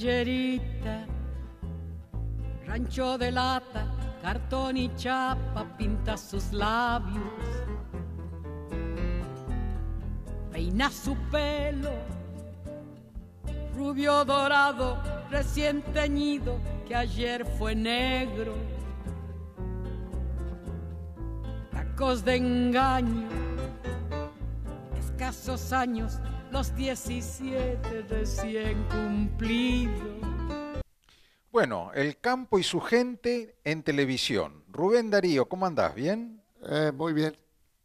pollerita, rancho de lata, cartón y chapa, pinta sus labios, peina su pelo, rubio dorado, recién teñido, que ayer fue negro, tacos de engaño, escasos años, los 17 recién cumplidos. Bueno, el campo y su gente en televisión. Rubén Darío, ¿cómo andás? ¿Bien? Muy bien.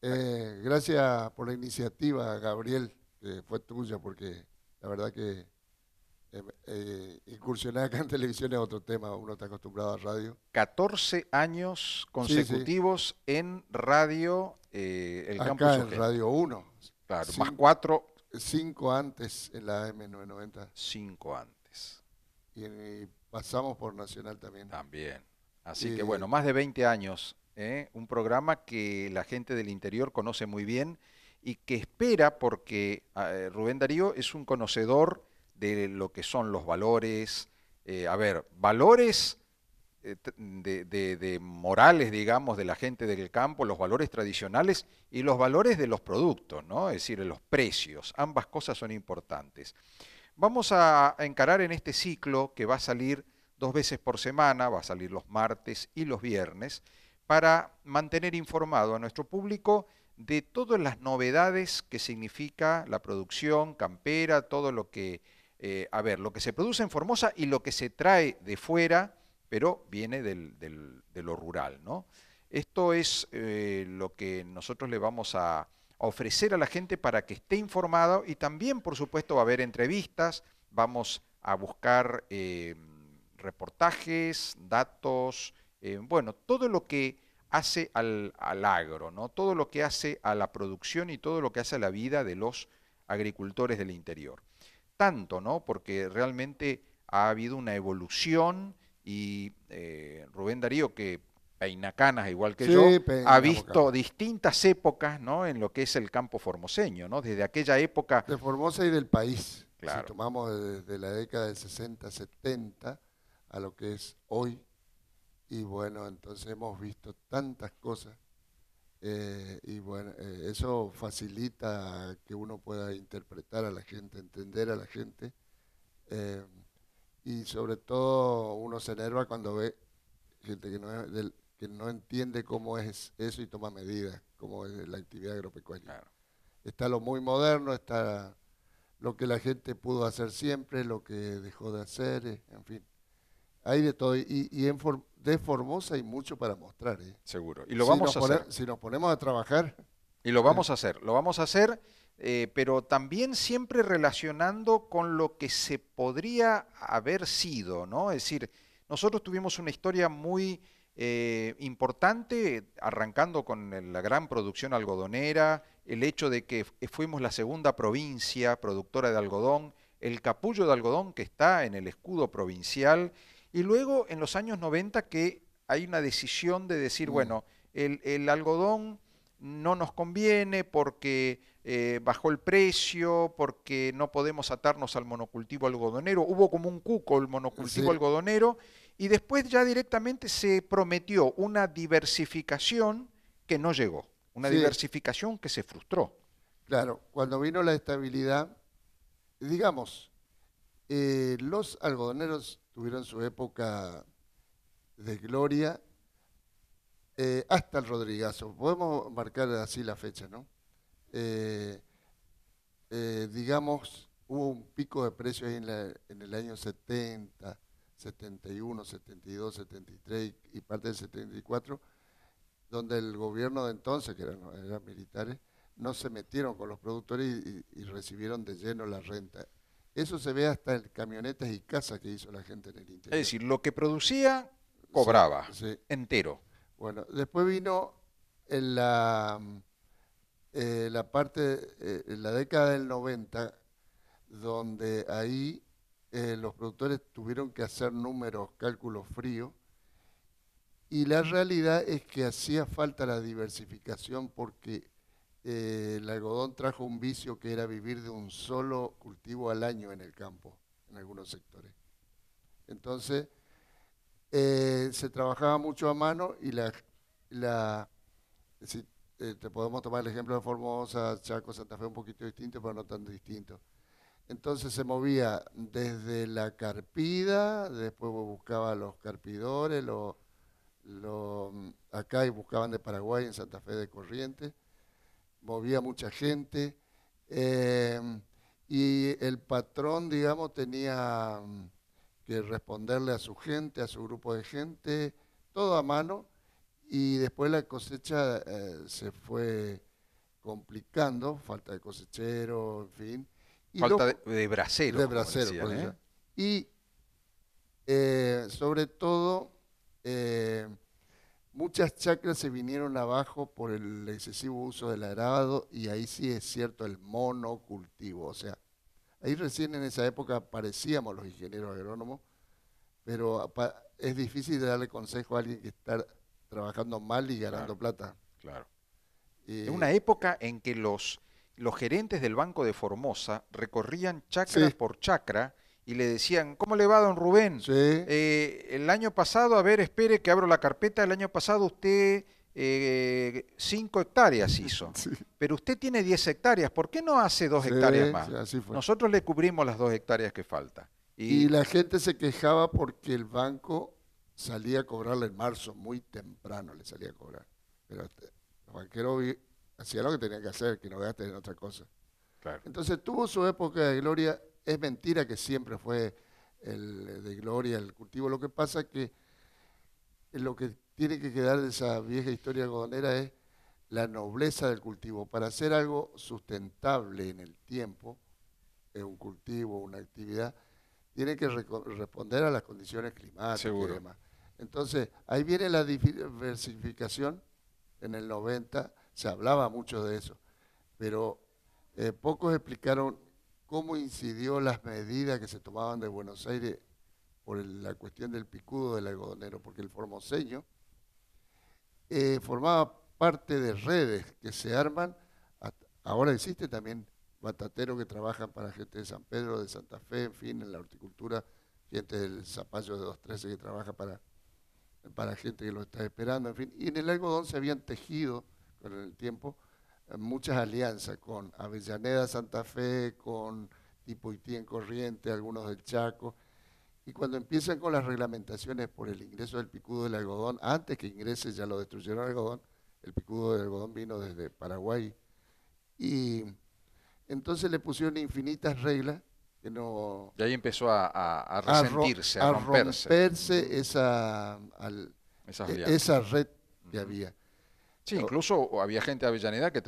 Gracias por la iniciativa, Gabriel, que fue tuya, porque la verdad que incursionar acá en televisión es otro tema, uno está acostumbrado a radio. 14 años Sí, sí, consecutivos en radio, el campo y acá su en gente. Radio 1, Claro, más cinco, 4, 5 antes en la AM990 5 antes y pasamos por Nacional también. también. Así que Y bueno, más de 20 años, un programa que la gente del interior conoce muy bien y que espera porque Rubén Darío es un conocedor de lo que son los valores, valores de morales, digamos, de la gente del campo, los valores tradicionales y los valores de los productos, ¿no? Es decir, los precios. Ambas cosas son importantes. Vamos a encarar en este ciclo que va a salir 2 veces por semana, va a salir los martes y los viernes, para mantener informado a nuestro público de todas las novedades que significa la producción campera, todo lo que, lo que se produce en Formosa y lo que se trae de fuera, pero viene de lo rural, ¿no? Esto es lo que nosotros le vamos a ofrecer a la gente para que esté informada y también, por supuesto, va a haber entrevistas, vamos a buscar reportajes, datos, todo lo que hace al agro, ¿no? Todo lo que hace a la producción y todo lo que hace a la vida de los agricultores del interior. Tanto, ¿no? Porque realmente ha habido una evolución y Rubén Darío, que peina canas igual que yo, sí, ha peinamos visto canas. distintas épocas, ¿no? En lo que es el campo formoseño, ¿no? Desde aquella época, De Formosa y del país, si claro, tomamos desde la década del 60, 70 a lo que es hoy. Y bueno, entonces hemos visto tantas cosas y bueno, eso facilita que uno pueda interpretar a la gente, entender a la gente eh, y sobre todo uno se enerva cuando ve gente que no entiende cómo es eso y toma medidas, cómo es la actividad agropecuaria. claro. Está lo muy moderno, está lo que la gente pudo hacer siempre, lo que dejó de hacer, en fin. Hay de todo de Formosa hay mucho para mostrar, ¿eh? Seguro. Y lo vamos a hacer. Si nos ponemos a trabajar, Y lo vamos a hacer, pero también siempre relacionando con lo que se podría haber sido, ¿no? Es decir, nosotros tuvimos una historia muy importante, arrancando con la gran producción algodonera, el hecho de que fuimos la segunda provincia productora de algodón, el capullo de algodón que está en el escudo provincial, y luego en los años 90 que hay una decisión de decir, mm, bueno, el algodón no nos conviene porque bajó el precio, porque no podemos atarnos al monocultivo algodonero. Hubo como un cuco el monocultivo sí, algodonero y después ya directamente se prometió una diversificación que no llegó, una sí, diversificación que se frustró. claro, cuando vino la estabilidad, digamos, los algodoneros tuvieron su época de gloria hasta el Rodrigazo. Podemos marcar así la fecha, ¿no? Eh, digamos, hubo un pico de precios ahí en el año 70, 71, 72, 73 y parte del 74, donde el gobierno de entonces, que eran militares, no se metieron con los productores y recibieron de lleno la renta. Eso se ve hasta en camionetas y casas que hizo la gente en el Es interior. decir, lo que producía, Sí, cobraba sí. entero. Bueno, después vino en la parte, en la década del 90, donde ahí los productores tuvieron que hacer números, cálculos fríos, y la realidad es que hacía falta la diversificación porque el algodón trajo un vicio que era vivir de un solo cultivo al año en el campo, en algunos sectores. Entonces, se trabajaba mucho a mano y si, te podemos tomar el ejemplo de Formosa, Chaco, Santa Fe, un poquito distinto, pero no tan distinto. Entonces se movía desde la carpida, después buscaba a los carpidores, acá y buscaban de Paraguay, en Santa Fe de Corrientes, movía mucha gente, eh, y el patrón, digamos, tenía que responderle a su gente, a su grupo de gente, todo a mano, y después la cosecha se fue complicando, falta de cosechero, en fin. Y Falta de braceros, de como bracero, decían, por ¿eh? eso. Y sobre todo, muchas chacras se vinieron abajo por el excesivo uso del arado y ahí sí es cierto el monocultivo. O sea, ahí recién en esa época aparecíamos los ingenieros agrónomos, pero es difícil de darle consejo a alguien que está trabajando mal y Claro, ganando plata. claro. Es Y, una época en que los gerentes del Banco de Formosa recorrían chacra sí, por chacra y le decían, ¿cómo le va, don Rubén? sí, El año pasado, a ver, espere que abro la carpeta, el año pasado usted 5 hectáreas hizo, sí, pero usted tiene 10 hectáreas, ¿por qué no hace 2 sí, hectáreas sí, más? así fue. Nosotros le cubrimos las 2 hectáreas que falta. Y Y la gente se quejaba porque el banco salía a cobrarle en marzo, muy temprano le salía a cobrar. Pero los banqueros hacían lo que tenían que hacer, que no gasten en otra cosa. claro, Entonces tuvo su época de gloria. Es mentira que siempre fue de gloria el cultivo. Lo que pasa es que lo que tiene que quedar de esa vieja historia algodonera es la nobleza del cultivo. Para hacer algo sustentable en el tiempo, un cultivo, una actividad, tiene que responder a las condiciones climáticas y seguro. demás. Entonces, ahí viene la diversificación. En el 90 se hablaba mucho de eso, pero pocos explicaron cómo incidió las medidas que se tomaban de Buenos Aires por la cuestión del picudo del algodonero, porque el formoseño formaba parte de redes que se arman. Ahora existe también batateros que trabajan para gente de San Pedro, de Santa Fe, en fin, en la horticultura, gente del Zapallo de 213 que trabaja para gente que lo está esperando, en fin. Y en el algodón se habían tejido con el tiempo muchas alianzas con Avellaneda, Santa Fe, con Tipoití en Corriente, algunos del Chaco. Y cuando empiezan con las reglamentaciones por el ingreso del picudo del algodón, antes que ingrese ya lo destruyeron el algodón, el picudo del algodón vino desde Paraguay. Y entonces le pusieron infinitas reglas que no... Y ahí empezó a a, resentirse, a a romperse. romperse Esas alianzas. esa red que Ujú. había. Sí, incluso había gente de Avellaneda que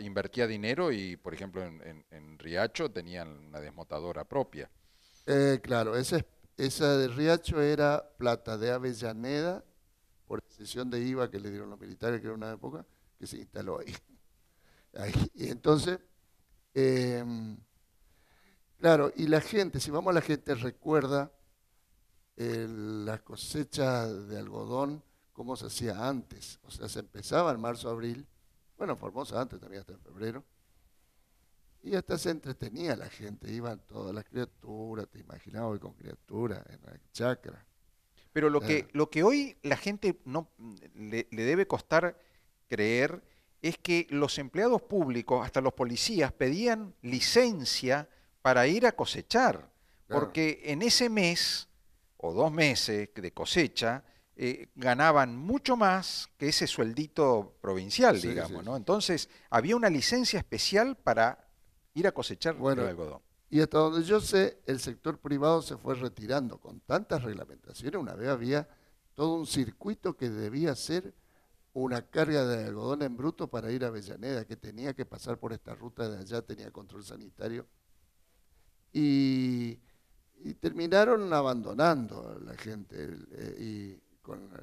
invertía dinero y, por ejemplo, en Riacho tenían una desmotadora propia. Claro, esa de Riacho era plata de Avellaneda por excepción de IVA que le dieron los militares, que era una época, que se instaló ahí. Y entonces, em, claro, y la gente, si vamos a la gente, recuerda la cosecha de algodón, cómo se hacía antes. O sea, se empezaba en marzo, abril, bueno, Formosa antes también hasta en febrero, y hasta se entretenía la gente, iban todas las criaturas, te imaginabas hoy con criaturas en la chacra. Pero Eh, lo que hoy la gente no le debe costar creer es que los empleados públicos, hasta los policías, pedían licencia para ir a cosechar, claro, porque en ese mes o 2 meses de cosecha ganaban mucho más que ese sueldito provincial, sí, sí, digamos, sí. ¿no? Entonces había una licencia especial para ir a cosechar el Bueno, algodón. y hasta donde yo sé, el sector privado se fue retirando con tantas reglamentaciones. Una vez había todo un circuito que debía ser una carga de algodón en bruto para ir a Avellaneda, que tenía que pasar por esta ruta de allá, tenía control sanitario. Y, y terminaron abandonando a la gente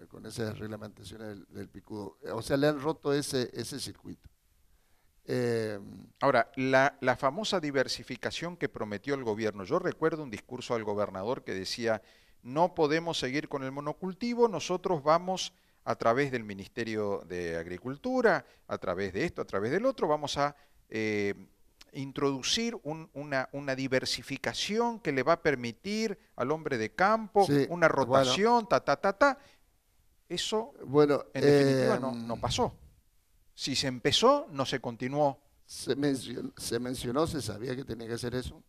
con esas reglamentaciones del picudo. O sea, le han roto ese circuito. Eh, Ahora, la famosa diversificación que prometió el gobierno, yo recuerdo un discurso del gobernador que decía, no podemos seguir con el monocultivo, nosotros vamos a través del Ministerio de Agricultura, a través de esto, a través del otro, vamos a introducir una diversificación que le va a permitir al hombre de campo Sí, una bueno, rotación, Eso, bueno, en definitiva, no pasó. Si se empezó, no se continuó. se sabía que tenía que hacer eso,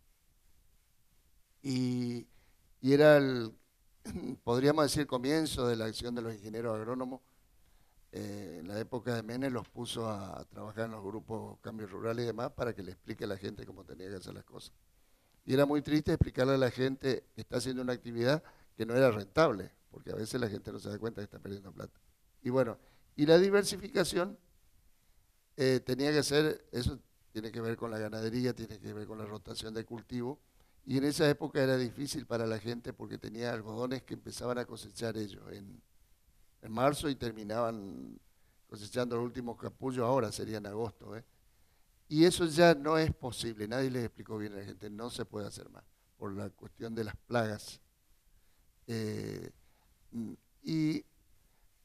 y, y era podríamos decir, el comienzo de la acción de los ingenieros agrónomos. En la época de Menem los puso a trabajar en los grupos Cambio Rural y demás para que le explique a la gente cómo tenía que hacer las cosas. Y era muy triste explicarle a la gente que está haciendo una actividad que no era rentable, porque a veces la gente no se da cuenta que está perdiendo plata. Y bueno, y la diversificación tenía que ser, eso tiene que ver con la ganadería, tiene que ver con la rotación de cultivo, y en esa época era difícil para la gente porque tenía algodones que empezaban a cosechar ellos en marzo y terminaban cosechando los últimos capullos, ahora sería en agosto. Y eso ya no es posible, nadie les explicó bien a la gente, no se puede hacer más, por la cuestión de las plagas. Eh, y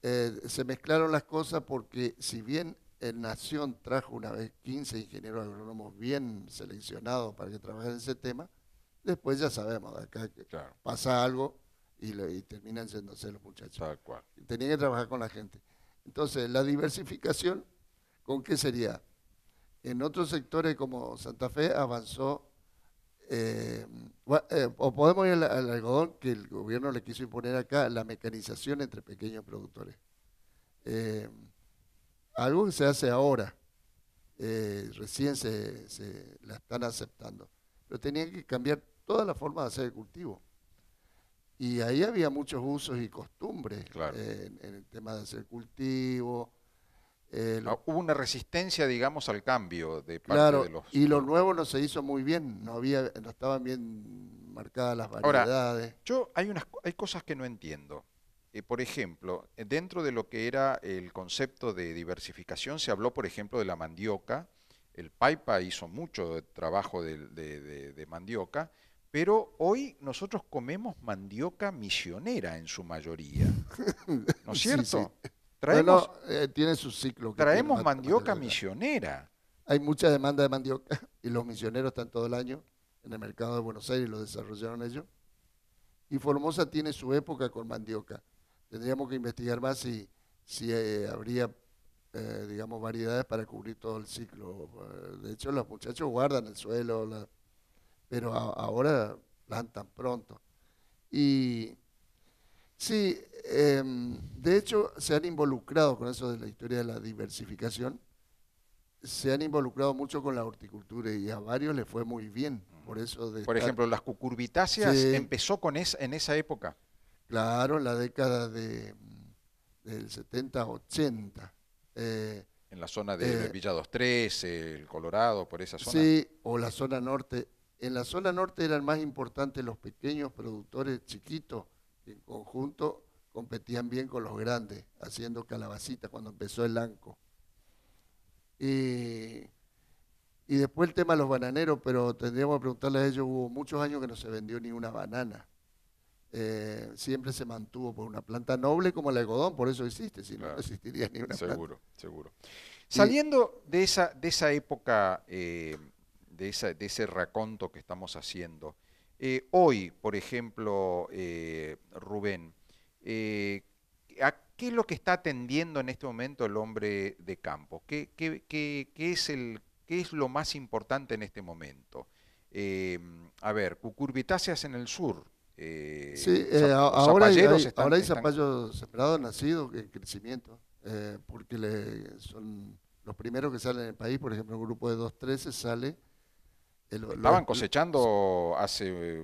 se mezclaron las cosas porque si bien Nación trajo una vez 15 ingenieros agrónomos bien seleccionados para que trabajen en ese tema, después ya sabemos de acá que Claro, pasa algo y terminan yéndose los muchachos. tal cual. Tenían que trabajar con la gente. Entonces, la diversificación, ¿con qué sería? En otros sectores como Santa Fe avanzó, o podemos ir al algodón, que el gobierno le quiso imponer acá, la mecanización entre pequeños productores. Algo que se hace ahora, recién se la están aceptando, pero tenían que cambiar toda la forma de hacer el cultivo. Y ahí había muchos usos y costumbres Claro. en el tema de hacer cultivo. Hubo una resistencia, digamos, al cambio de parte Claro, de los y lo productores. nuevo no se hizo muy bien, no estaban bien marcadas las Ahora, variedades. hay cosas que no entiendo. Por ejemplo, dentro de lo que era el concepto de diversificación, se habló, por ejemplo, de la mandioca. El Paipa hizo mucho trabajo de mandioca, pero hoy nosotros comemos mandioca misionera en su mayoría, ¿no es Sí, sí. cierto? Bueno, Traemos, tiene su ciclo que tiene traemos mandioca mandioca. misionera. Hay mucha demanda de mandioca y los misioneros están todo el año en el mercado de Buenos Aires, lo desarrollaron ellos. Y Formosa tiene su época con mandioca. Tendríamos que investigar más si habría, digamos, variedades para cubrir todo el ciclo. De hecho, los muchachos guardan el suelo, pero ahora plantan pronto. Y sí, de hecho, se han involucrado con eso de la historia de la diversificación, se han involucrado mucho con la horticultura y a varios les fue muy bien. Por eso de Por estar, ejemplo, las cucurbitáceas sí, empezó en esa época, claro, en la década del 70-80. en la zona de Eh, Villa 213, el Colorado, por esa zona. sí, o la zona norte. En la zona norte eran más importantes los pequeños productores chiquitos, que en conjunto competían bien con los grandes, haciendo calabacita cuando empezó el ANCO. Y, y después el tema de los bananeros, pero tendríamos que preguntarle a ellos, hubo muchos años que no se vendió ni una banana. Siempre se mantuvo por una planta noble como el algodón, por eso existe, si no, no Claro, existiría ni una planta. seguro, seguro. Y Saliendo de esa época, de ese raconto que estamos haciendo, hoy, por ejemplo, Rubén, eh, ¿a qué es lo que está atendiendo en este momento el hombre de campo? ¿Qué es lo más importante en este momento? A ver, cucurbitáceas en el sur. sí, Los ahora zapalleros ahora hay están. zapallos sembrados nacidos en crecimiento, porque son los primeros que salen en el país. Por ejemplo, el grupo de 213 sale. Estaban cosechando hace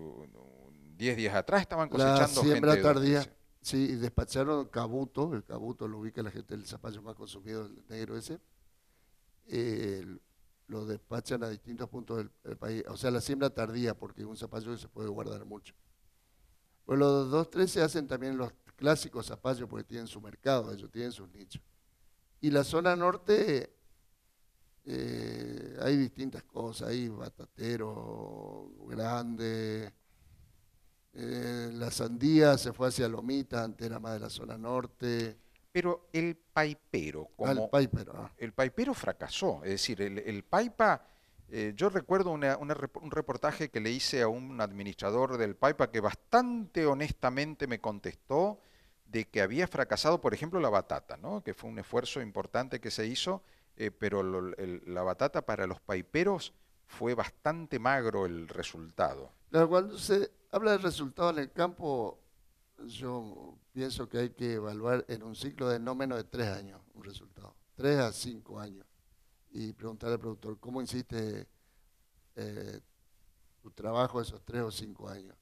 10 días atrás, estaban La cosechando gente siembra de tardía, 213. sí, y despacharon cabuto, el cabuto lo ubica la gente, el zapallo más consumido, el negro ese, eh, lo despachan a distintos puntos del país, o sea, la siembra tardía, porque es un zapallo que se puede guardar mucho. Pues los 213 hacen también los clásicos zapallos porque tienen su mercado, ellos tienen sus nichos. Y la zona norte, hay distintas cosas, hay batatero grande. La sandía se fue hacia Lomita, antes era más de la zona norte. Pero el paipero, Al como Piper, el paipero fracasó, es decir, el paipa Yo recuerdo un reportaje que le hice a un administrador del Paipa que bastante honestamente me contestó de que había fracasado, por ejemplo, la batata, ¿no? Que fue un esfuerzo importante que se hizo, pero la batata para los paiperos fue bastante magro el resultado. Claro, cuando se habla de resultado en el campo, yo pienso que hay que evaluar en un ciclo de no menos de 3 años un resultado, 3 a 5 años, y preguntar al productor cómo hiciste eh, tu trabajo esos 3 o 5 años.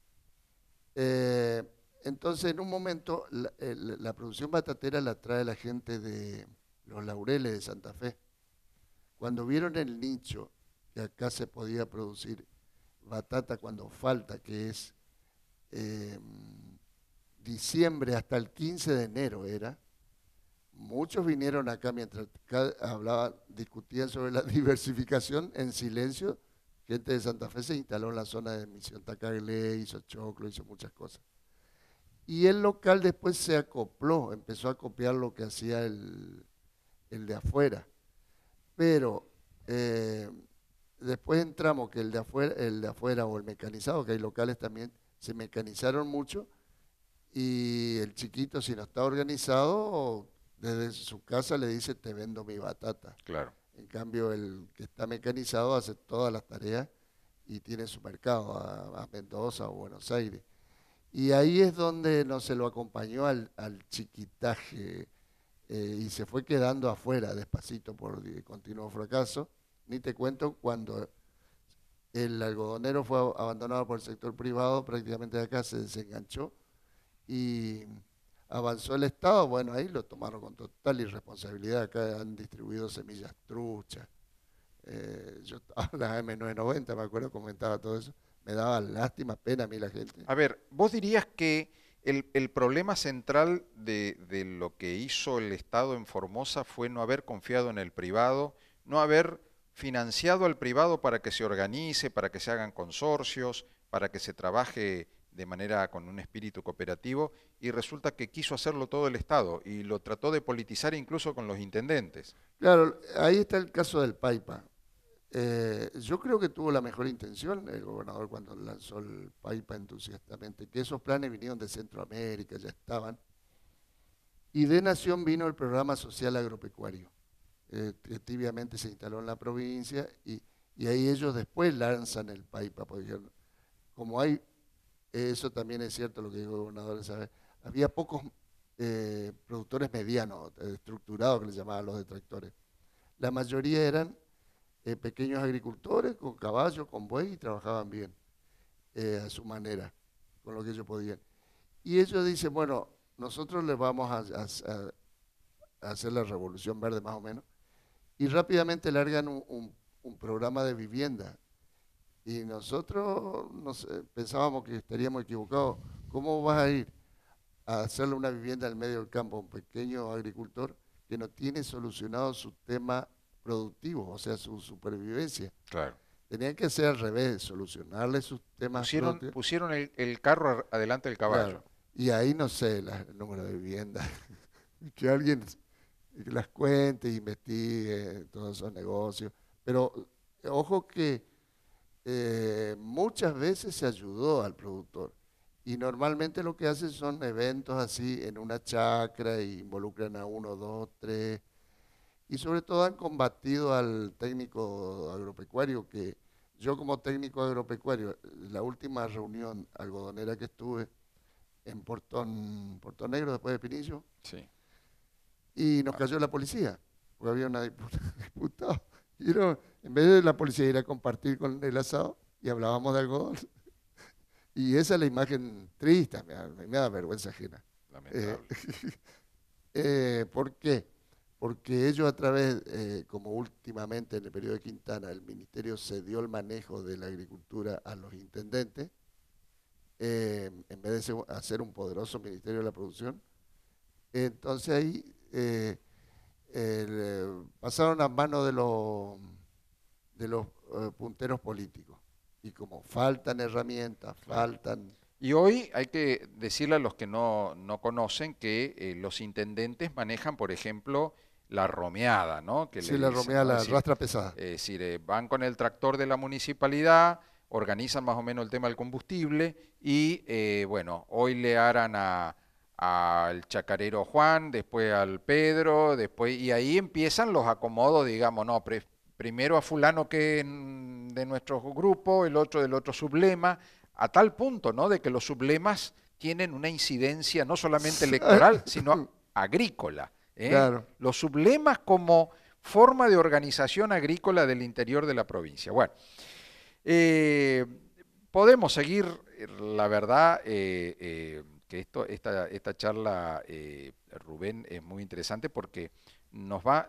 Eh, entonces, en un momento, la producción batatera la trae la gente de Los Laureles de Santa Fe. Cuando vieron el nicho que acá se podía producir batata cuando falta, que es eh, diciembre hasta el 15 de enero era, muchos vinieron acá mientras hablaban, discutían sobre la diversificación en silencio. Gente de Santa Fe se instaló en la zona de Misión Tacaglé, hizo choclo, hizo muchas cosas. Y el local después se acopló, empezó a copiar lo que hacía el de afuera. Pero después entramos que el de afuera o el mecanizado, que hay locales también, se mecanizaron mucho y el chiquito, si no está organizado, desde su casa le dice, te vendo mi batata. Claro. En cambio, el que está mecanizado hace todas las tareas y tiene su mercado a Mendoza o Buenos Aires. Y ahí es donde no se lo acompañó al chiquitaje y se fue quedando afuera despacito por continuo fracaso. Ni te cuento cuando el algodonero fue abandonado por el sector privado, prácticamente de acá se desenganchó y avanzó el Estado. Bueno, ahí lo tomaron con total irresponsabilidad. Acá han distribuido semillas truchas. Yo estaba en la M990, me acuerdo, comentaba todo eso. Me daba lástima, pena a mí la gente. A ver, vos dirías que el problema central de lo que hizo el Estado en Formosa fue no haber confiado en el privado, no haber financiado al privado para que se organice, para que se hagan consorcios, para que se trabaje de manera con un espíritu cooperativo, y resulta que quiso hacerlo todo el Estado y lo trató de politizar incluso con los intendentes. Claro, ahí está el caso del Paipa. Yo creo que tuvo la mejor intención el gobernador cuando lanzó el Paipa entusiastamente, que esos planes vinieron de Centroamérica, ya estaban, y de Nación vino el programa social agropecuario, que tibiamente se instaló en la provincia, y ahí ellos después lanzan el Paipa, porque dijeron, como hay, eso también es cierto lo que dijo el gobernador, ¿sabe? Había pocos productores medianos, estructurados, que les llamaban los detractores. La mayoría eran pequeños agricultores con caballos, con buey y trabajaban bien a su manera, con lo que ellos podían. Y ellos dicen, bueno, nosotros les vamos a hacer la revolución verde más o menos, y rápidamente largan un programa de vivienda. Y nosotros pensábamos que estaríamos equivocados. ¿Cómo vas a ir a hacerle una vivienda en medio del campo a un pequeño agricultor que no tiene solucionado su tema productivo, o sea, su supervivencia? Claro. Tenían que ser al revés, solucionarle sus temas productivos. Pusieron el carro adelante del caballo. Claro. Y ahí no sé el número de viviendas. Que alguien las cuente, investigue todos esos negocios. Pero ojo que muchas veces se ayudó al productor. Y normalmente lo que hacen son eventos así en una chacra y involucran a 1, 2, 3. Y sobre todo han combatido al técnico agropecuario, que yo como técnico agropecuario, la última reunión algodonera que estuve en Portón Negro, después de Pinicio, Sí. y nos cayó la policía, porque había una diputada. Y en vez de la policía ir a compartir con el asado, y hablábamos de algodón. Y esa es la imagen triste, me da vergüenza ajena. Lamentable. ¿Por qué? Porque ellos a través, como últimamente en el periodo de Quintana, el ministerio cedió el manejo de la agricultura a los intendentes, en vez de hacer un poderoso ministerio de la producción. Entonces ahí pasaron a manos de los punteros políticos. Y como faltan herramientas, Claro. faltan... Y hoy hay que decirle a los que no conocen que los intendentes manejan, por ejemplo, la romeada, ¿no? Que Sí, le la dicen, romeada, ¿no? la rastra pesada. Es decir, van con el tractor de la municipalidad, organizan más o menos el tema del combustible y, bueno, hoy le harán al chacarero Juan, después al Pedro, después, y ahí empiezan los acomodos, digamos, no, primero a fulano de nuestro grupo, el otro del otro sublema, a tal punto, ¿no? De que los sublemas tienen una incidencia no solamente electoral, sino agrícola. Claro. Los sublemas como forma de organización agrícola del interior de la provincia. Bueno, eh, podemos seguir, la verdad, que esta charla, Rubén, es muy interesante porque nos va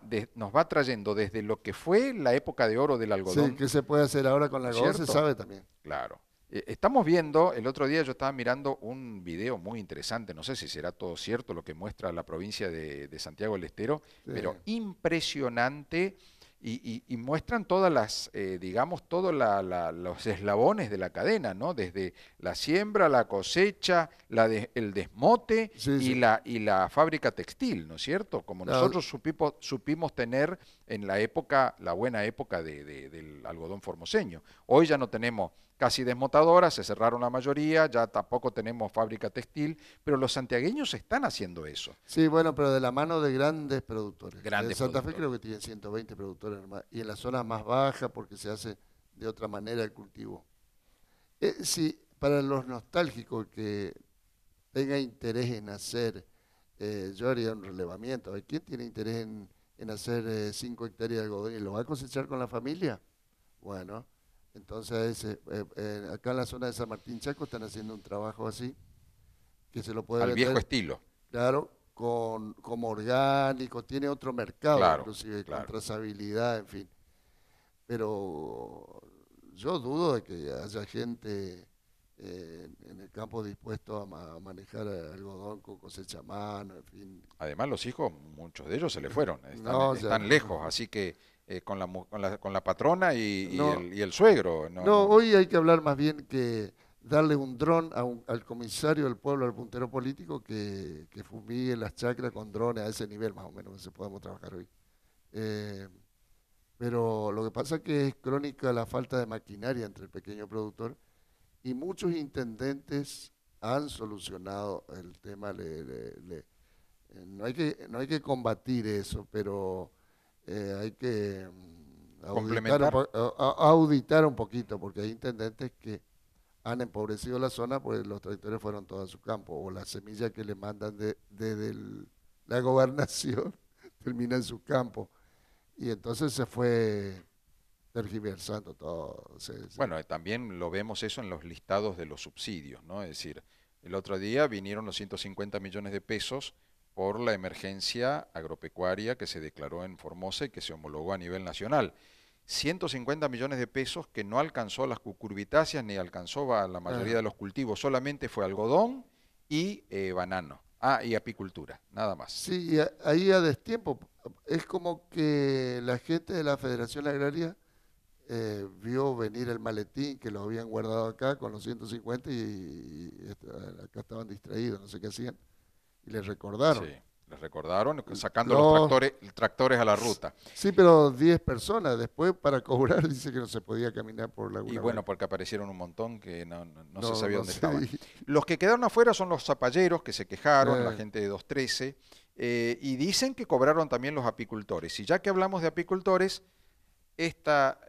trayendo desde lo que fue la época de oro del Sí, algodón, ¿qué se puede hacer ahora con el ¿no es algodón? Se cierto? sabe también. Claro. Estamos viendo, el otro día yo estaba mirando un video muy interesante, no sé si será todo cierto lo que muestra la provincia de Santiago del Estero, Sí. pero impresionante y muestran todas las, digamos, todos los eslabones de la cadena, ¿no? Desde la siembra, la cosecha, el desmote Sí, sí. y la fábrica textil, ¿no es cierto? Como Claro. nosotros supimos tener en la época, la buena época del algodón formoseño. Hoy ya no tenemos casi desmotadoras, se cerraron la mayoría, ya tampoco tenemos fábrica textil, pero los santiagueños están haciendo eso. Sí, bueno, pero de la mano de grandes productores. En Grandes Santa Fe productores. creo que tienen 120 productores nomás, y en la zona más baja porque se hace de otra manera el cultivo. Sí, para los nostálgicos que tenga interés en hacer, yo haría un relevamiento. A ver, ¿quién tiene interés en hacer 5 hectáreas de algodón y lo va a cosechar con la familia? Bueno, entonces acá en la zona de San Martín Chaco están haciendo un trabajo así, que se lo puede Al viejo vender, estilo, claro, como orgánico, tiene otro mercado, claro, inclusive, con claro. trazabilidad, en fin. Pero yo dudo de que haya gente en el campo dispuesto a manejar algodón con cosecha a mano, en fin. Además, los hijos, muchos de ellos se le fueron, No, ya están lejos, así que con la patrona no, y el suegro, no, hoy hay que hablar más bien que darle un dron al comisario del pueblo, al puntero político, que fumigue las chacras con drones a ese nivel más o menos que se podemos trabajar hoy. Eh, pero lo que pasa es que es crónica la falta de maquinaria entre el pequeño productor y muchos intendentes han solucionado el tema. No hay que combatir eso, pero hay que complementar. auditar un poquito, porque hay intendentes que han empobrecido la zona, pues los tractores fueron todos a su campo, o la semilla que le mandan desde la gobernación termina en su campo. Y entonces se fue tergiversando todo. Bueno, también lo vemos eso en los listados de los subsidios, ¿no? Es decir, el otro día vinieron los 150 millones de pesos por la emergencia agropecuaria que se declaró en Formosa y que se homologó a nivel nacional. 150 millones de pesos que no alcanzó las cucurbitáceas ni alcanzó a la mayoría Ah, de los cultivos, solamente fue algodón y banano. Ah, y apicultura, nada más. sí, y ahí a destiempo. Es como que la gente de la Federación Agraria vio venir el maletín que lo habían guardado acá con los 150 acá estaban distraídos, no sé qué hacían, y les Sí, recordaron. les recordaron sacando los No, tractores a la ruta. sí, pero 10 personas después para cobrar dice que no se podía caminar por Y Laguna bueno, Blanca. porque aparecieron un montón que no se No, sabía no dónde sé. estaban. Los que quedaron afuera son los zapalleros que se quejaron, la Eh, gente de 213, y dicen que cobraron también los apicultores. Y ya que hablamos de apicultores, esta,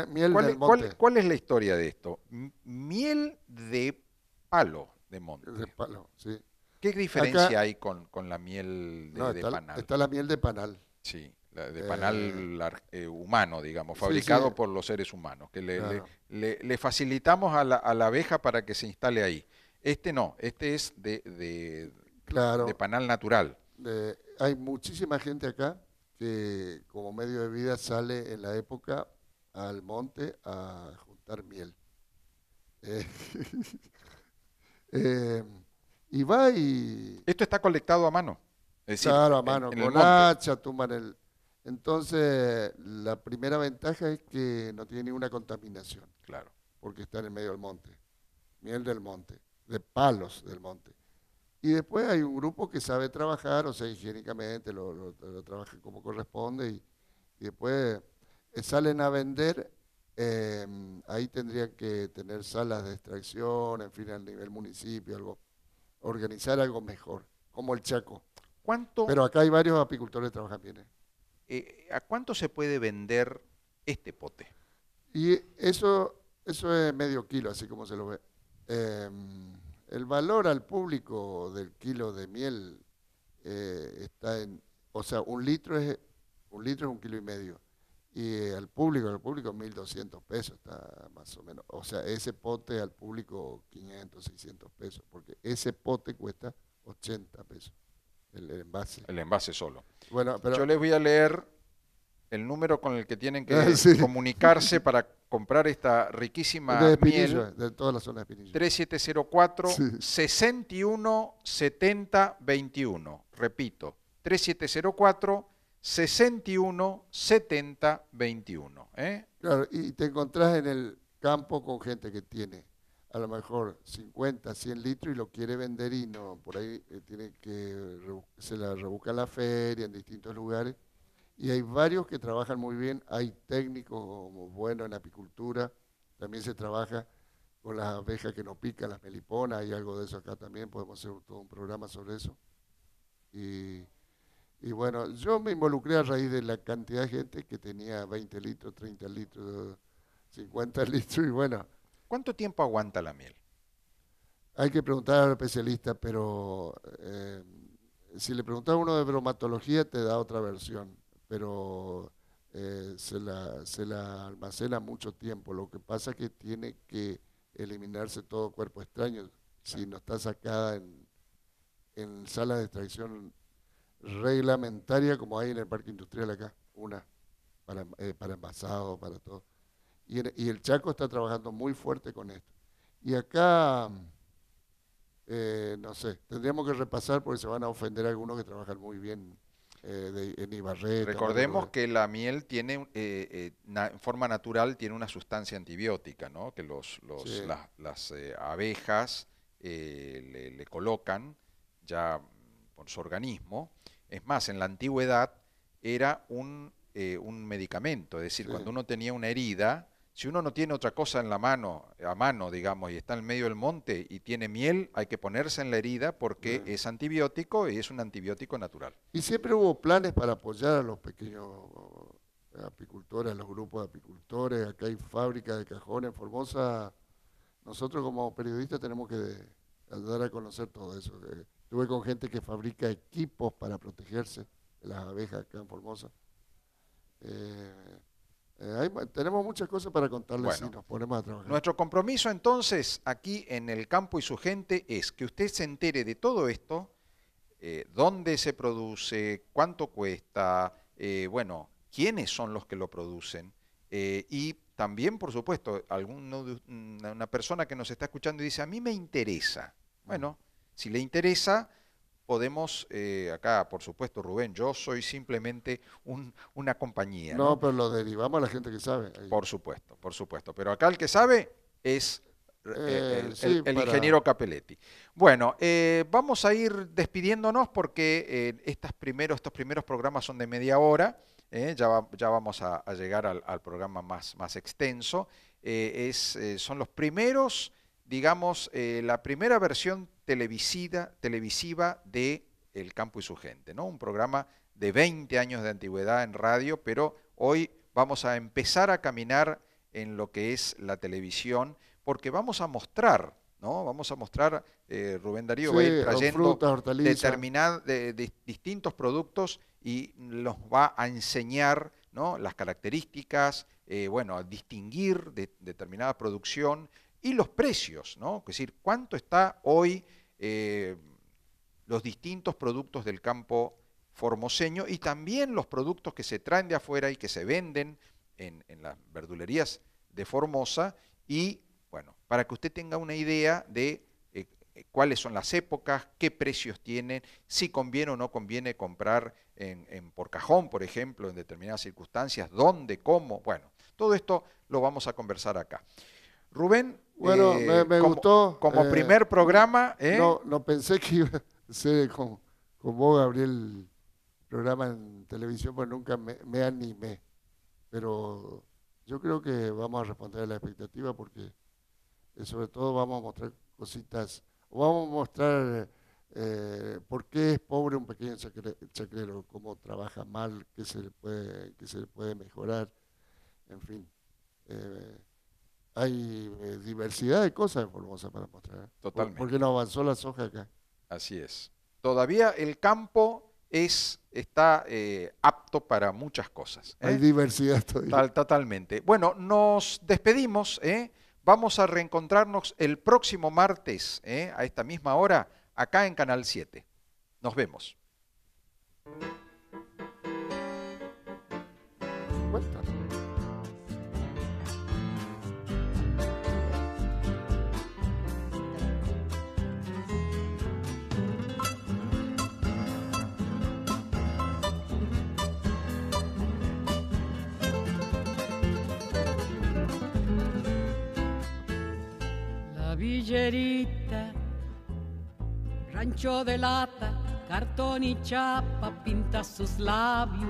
miel del monte, ¿cuál es la historia de esto? Miel de palo de de monte. palo, sí. ¿Qué Acá, diferencia hay con la miel no, de panal? está la miel de panal. Sí, la de Eh, panal humano, digamos, sí, sí, fabricado por los seres humanos, que claro, le facilitamos a la abeja para que se instale ahí. Este no, este es de claro. panal natural. Hay muchísima gente acá que como medio de vida sale en la época al monte a juntar miel. Eh, eh, y va y, Esto está colectado a mano, es decir, claro, a mano, en el con monte. hacha, tumban el... Entonces, la primera ventaja es que no tiene ninguna contaminación, Claro. porque está en el medio del monte. Miel del monte, de palos del monte. Y después hay un grupo que sabe trabajar, o sea, higiénicamente lo trabaja como corresponde y después salen a vender. Ahí tendrían que tener salas de extracción, en fin, a nivel municipio, algo, organizar algo mejor, como el Chaco. ¿Cuánto, Pero acá hay varios apicultores que trabajan bien. a cuánto se puede vender este pote? Y eso es medio kilo, así como se lo ve. El valor al público del kilo de miel está en, o sea, un litro es un kilo y medio. Y al público 1.200 pesos está más o menos. O sea, ese pote al público 500, 600 pesos, porque ese pote cuesta 80 pesos, el envase. El envase solo. Bueno, Yo pero les voy a leer el número con el que tienen que sí, comunicarse para comprar esta riquísima de Espinillo, miel. de toda la zona de Espinillo. 3704 Sí. 61 70 21. Repito, 3704 61 70 21. Claro, y te encontrás en el campo con gente que tiene a lo mejor 50, 100 litros y lo quiere vender y no, por ahí tiene que, se la rebusca en la feria, en distintos lugares. Y hay varios que trabajan muy bien, hay técnicos como buenos en apicultura, también se trabaja con las abejas que no pican, las meliponas, hay algo de eso acá también, podemos hacer todo un programa sobre eso. Y, y bueno, yo me involucré a raíz de la cantidad de gente que tenía 20 litros, 30 litros, 50 litros, y bueno, ¿Cuánto tiempo aguanta la miel? hay que preguntar al especialista, pero si le preguntas a uno de bromatología te da otra versión, pero se la almacena mucho tiempo. Lo que pasa es que tiene que eliminarse todo cuerpo extraño. Si no está sacada en sala de extracción reglamentaria como hay en el parque industrial acá, una para envasado, para todo. Y el Chaco está trabajando muy fuerte con esto. Y acá, no sé, tendríamos que repasar porque se van a ofender algunos que trabajan muy bien en Ibarreta, en varios Recordemos lugares. que la miel tiene, en forma natural, tiene una sustancia antibiótica, ¿no? Que Sí, las abejas le colocan ya por su organismo. Es más, en la antigüedad era un medicamento, es decir, sí. cuando uno tenía una herida, si uno no tiene otra cosa en la mano, a mano, digamos, y está en medio del monte y tiene miel, hay que ponerse en la herida porque eh. es antibiótico y es un antibiótico natural. Y siempre hubo planes para apoyar a los pequeños apicultores, a los grupos de apicultores. Acá hay fábricas de cajones en Formosa. Nosotros como periodistas tenemos que ayudar a conocer todo eso. Estuve con gente que fabrica equipos para protegerse de las abejas acá en Formosa. Eh, tenemos muchas cosas para contarles si Bueno, nos ponemos a trabajar. nuestro compromiso entonces aquí en el campo y su gente es que usted se entere de todo esto, dónde se produce, cuánto cuesta, bueno, quiénes son los que lo producen y también, por supuesto, una persona que nos está escuchando y dice, a mí me interesa. Mm. Bueno, si le interesa, podemos, acá, por supuesto, Rubén, yo soy simplemente una compañía, No, ¿no? pero lo derivamos a la gente que sabe. Ahí. Por supuesto, por supuesto. Pero acá el que sabe es Sí, el para... ingeniero Capelletti. Bueno, vamos a ir despidiéndonos porque estos primeros programas son de media hora. Ya vamos a llegar al programa más extenso. Son los primeros, digamos, la primera versión televisiva de El Campo y su gente, ¿no? Un programa de 20 años de antigüedad en radio, pero hoy vamos a empezar a caminar en lo que es la televisión, porque vamos a mostrar, ¿no? Vamos a mostrar, Rubén Darío Sí, va a ir trayendo frutas, hortalizas. distintos productos y los va a enseñar, ¿no? Las características, bueno, a distinguir determinada producción y los precios, ¿no? Es decir, cuánto está hoy los distintos productos del campo formoseño y también los productos que se traen de afuera y que se venden en las verdulerías de Formosa y, bueno, para que usted tenga una idea de cuáles son las épocas, qué precios tienen, si conviene o no conviene comprar por cajón, por ejemplo, en determinadas circunstancias, dónde, cómo, bueno, todo esto lo vamos a conversar acá. Rubén, Bueno, me gustó. Como primer programa. No pensé que iba a ser con vos, Gabriel, programa en televisión, pues nunca me animé. Pero yo creo que vamos a responder a la expectativa porque sobre todo vamos a mostrar cositas, o vamos a mostrar por qué es pobre un pequeño chacrero, cómo trabaja mal, qué se le puede mejorar, en fin. Hay diversidad de cosas en Formosa para mostrar. Totalmente. ¿Por qué no avanzó la soja acá? Así es. Todavía el campo está apto para muchas cosas. Hay diversidad todavía. Totalmente. Bueno, nos despedimos. Vamos a reencontrarnos el próximo martes a esta misma hora acá en Canal 7. Nos vemos. Cuéntanos. Villerita, rancho de lata, cartón y chapa, pinta sus labios,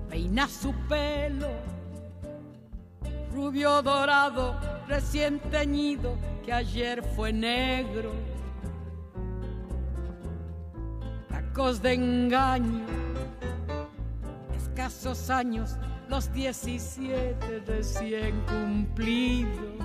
peina su pelo, rubio dorado, recién teñido, que ayer fue negro, tacos de engaño, escasos años, los 17 recién cumplidos,